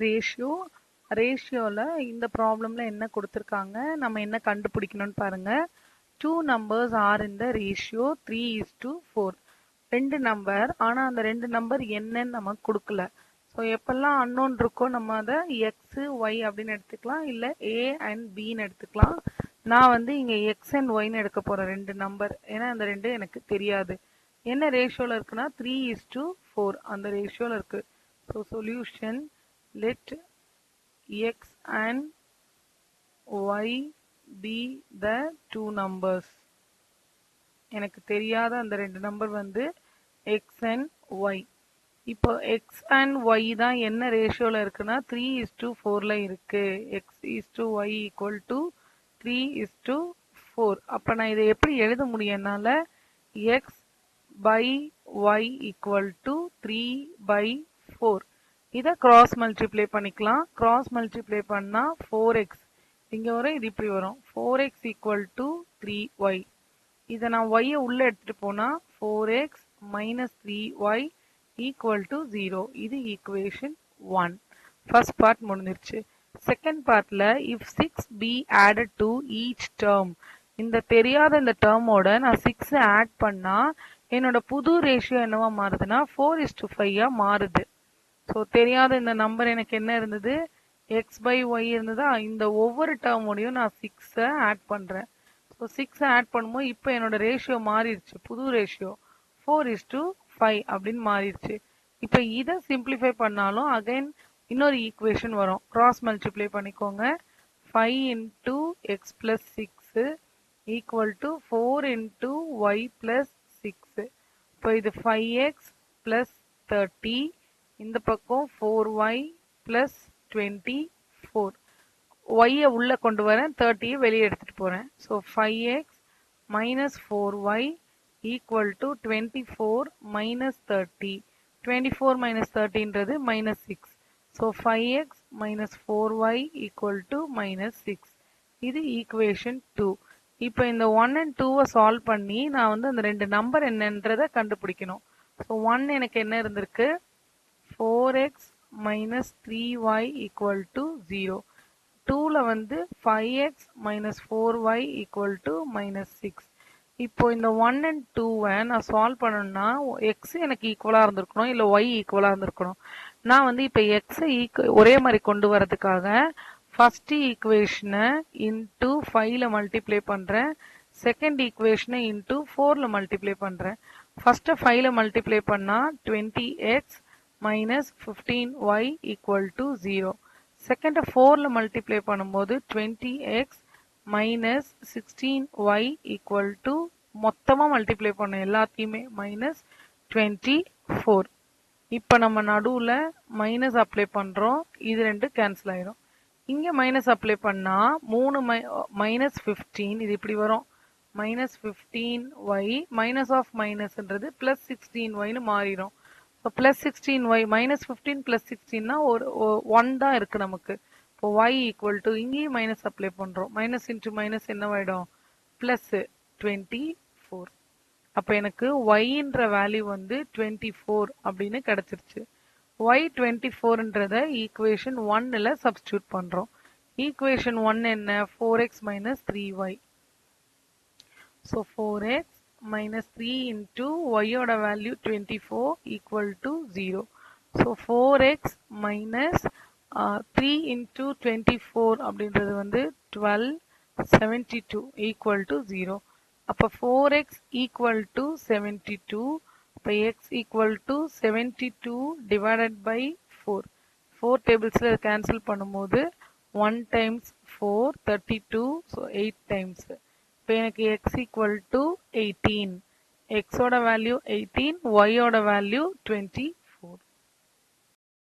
Ratio ரேஷியோல இந்த ப்ராப்ளம்ல என்ன கொடுத்துருக்காங்க, நம்ம என்ன கண்டுபிடிக்கணும்னு பாருங்க. 2 numbers are in the ratio 3:4. ரெண்டு நம்பர், ஆனா அந்த ரெண்டு நம்பர் என்னன்னு நமக்கு கொடுக்கல. ஸோ எப்பெல்லாம் அன்னோன் இருக்கோ நம்ம அதை எக்ஸ் ஒய் அப்படின்னு எடுத்துக்கலாம், இல்லை ஏ அண்ட் பின்னு எடுத்துக்கலாம். நான் வந்து இங்க எக்ஸ் அண்ட் ஒய்னு எடுக்க போறேன் ரெண்டு நம்பர், ஏன்னா அந்த ரெண்டு எனக்கு தெரியாது. என்ன ரேஷியோல இருக்குன்னா 3:4 அந்த ரேஷியோல இருக்கு. So solution, let x and y be the two numbers. எனக்கு தெரியாத அந்த ரெண்டு நம்பர் வந்து x and y. இப்போ x and y தான் என்ன ரேஷியோல இருக்குன்னா 3:4ல இருக்கு. x:y equal to 3:4. அப்ப நான் இதை எப்படி எழுத முடியும்? என்னால x by y equal to 3/4. இதை கிராஸ் மல்டிப்ளை பண்ணிக்கலாம். கிராஸ் மல்டிப்ளை பண்ணா 4x இங்க வரும், இது இப்படி வரும். 4x equal to 3y. இதை நான் y உள்ள எடுத்துட்டு போனா 4x minus 3y equal to 0. இது ஈக்குவேஷன் 1. ஃபர்ஸ்ட் பார்ட் முடிஞ்சிருச்சு. செகண்ட் பார்ட்ல if 6 be added to each term, இந்த தெரியாத இந்த டேர்மோட நான் 6 ஆட் பண்ணா என்னோட புது ரேஷியோ என்னவா மாறுதுன்னா 4:5 மாறுது. ஸோ தெரியாத இந்த நம்பர் எனக்கு என்ன இருந்தது, எக்ஸ் பை ஒய் இருந்ததா. இந்த ஒவ்வொரு டேர்மோடையும் நான் 6 ஆட் பண்றேன். ஸோ 6 ஆட் பண்ணும்போது இப்போ என்னோட ரேஷியோ மாறிடுச்சு, புது ரேஷியோ 4:5 அப்படின்னு மாறிடுச்சு. இப்போ இதை சிம்பிளிஃபை பண்ணாலும் அகைன் இன்னொரு ஈக்குவேஷன் வரும். கிராஸ் மல்டிப்ளை பண்ணிக்கோங்க. 5 into x plus 6 equal to 4 into y plus 6. இப்போ இது 5x plus 30, இந்த பக்கம் 4y plus 24. y உள்ள கொண்டு வரேன், 30 வெளியே எடுத்துட்டு போறேன். So 5x minus 4y equal to 24 minus 30. 24 minus 30ன்றது minus 6. So 5x minus 4y equal to minus 6. இது ஈக்குவேஷன் 2. இப்போ இந்த 1 and 2 சால்வ் பண்ணி நான் வந்து அந்த ரெண்டு நம்பர் என்னன்றதை கண்டுபிடிக்கணும். ஸோ 1 எனக்கு என்ன இருந்திருக்கு, 4x minus 3y equal to 0. 2ல வந்து 5x minus 4y equal to minus 6. இப்போ இந்த 1 and 2 நான் சால்வ் பண்ணணும்னா x எனக்கு ஈக்குவலா இருந்திருக்கணும், இல்ல y ஈக்குவலா இருந்திருக்கணும். நான் வந்து இப்போ x ஒரே மாதிரி கொண்டு வரதுக்காக ஃபர்ஸ்ட் ஈக்குவேஷனை இன்டூ 5ல மல்டிப்ளை பண்றேன், செகண்ட் ஈக்குவேஷனை இன்டூ 4ல மல்டிப்ளை பண்றேன். ஃபர்ஸ்ட் 5ல மல்டிப்ளை பண்ணா 20x minus 15y equal to 0. Second 4ல மல்டிப்ளை பண்ணும்போது 20x minus 16y equal to, மொத்தமா மல்டிப்ளை பண்ண எல்லாத்தையுமே minus 24. இப்போ நம்ம நடுவுல மைனஸ் அப்ளை பண்றோம், இது ரெண்டு கேன்சல் ஆயிரும். இங்க மைனஸ் அப்ளை பண்ணா 3 minus 15, இது இப்படி வரும். minus 15y minus of minusன்றது plus 16yன்னு மாறிடும். So plus 16y minus 15 plus 16னா ஒரு 1 தான் இருக்கு நமக்கு. இப்போ y equal to, இங்கேயும் மைனஸ் அப்ளை பண்றோம், மைனஸ் இன்டூ மைனஸ் என்னவாயிடும், பிளஸ் 24. அப்ப எனக்கு yன்ற வேல்யூ வந்து 24 அப்படின்னு கிடைச்சிருச்சு. y 24ன்றத ஈக்குவேஷன் 1ல சப்ஸ்டியூட் பண்றோம். ஈக்குவேஷன் 1 என்ன, 4x minus 3y. So 4x minus 3 into y ஓட value 24 equal to 0. So 4x minus 3 into 24 அப்படின்றது வந்து 1272 equal to 0. அப்ப 4x equal to 72. அப்ப x equal to 72 divided by 4. 4 tablesல cancel பண்ணும்போது 1 times 4 32. so 8 times. இப்போ எனக்கு x equal to 18. x ஓட value 18, y ஓட வேல்யூ 24.